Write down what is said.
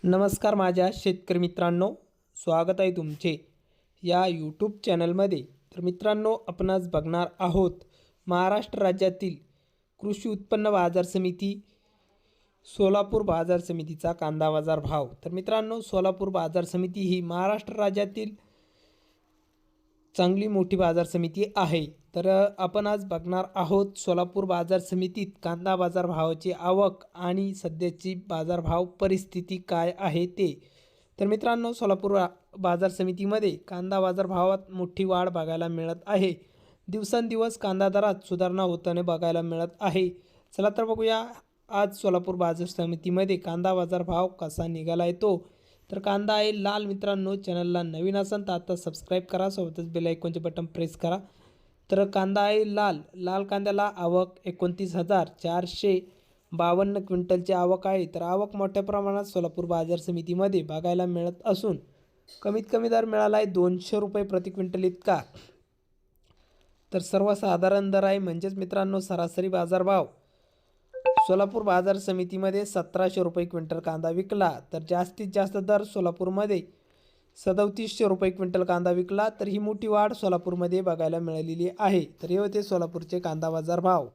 नमस्कार माझ्या शेतकरी मित्रांनो, स्वागत आहे तुमचे या यूट्यूब चॅनलमध्ये। तर मित्रांनो, आपण आज बघणार आहोत महाराष्ट्र राज्यातील कृषी उत्पन्न बाजार समिती सोलापूर बाजार समितीचा कांदा बाजार भाव। तर मित्रांनो, सोलापूर बाजार समिती ही महाराष्ट्र राज्यातील चांगली मोठी बाजार समिती आहे। तर आपण आज बघणार आहोत सोलापूर बाजार समितीत कांदा बाजार भावाची आवक आणि सध्याची बाजार भाव परिस्थिती काय आहे ते। तर मित्रांनो, सोलापूर बाजार समितीमध्ये कांदा बाजार भावात मोठी वाढ बघायला मिळत आहे। दिवसेंदिवस कांदा दरात सुधारणा होताना बघायला मिळत आहे। चला तर बघूया आज सोलापूर बाजार समितीमध्ये कांदा बाजार भाव कसा निघाला आहे तो। तर कांदा आहे लाल। मित्रांनो, चॅनलला नवीन असाल तर आता सबस्क्राईब करा, सोबतच बेल आयकॉनचे बटन प्रेस करा। तर कांदा आहे लाल कांद्याला आवक 29,452 क्विंटलची आवक आहे। तर आवक मोठ्या प्रमाणात सोलापूर बाजार समितीमध्ये बघायला मिळत असून कमीत कमी दर मिळाला आहे 200 रुपये प्रति क्विंटल इतका। तर सर्वसाधारण दर आहे म्हणजेच मित्रांनो सरासरी बाजारभाव सोलापूर बाजार समितीमध्ये 1700 रुपये क्विंटल कांदा विकला। तर जास्तीत जास्त दर सोलापूरमध्ये 3700 रुपये क्विंटल कांदा विकला। तर ही मोठी वाढ सोलापूरमध्ये बघायला मिळालेली आहे। तर हे होते सोलापूरचे कांदा बाजार भाव।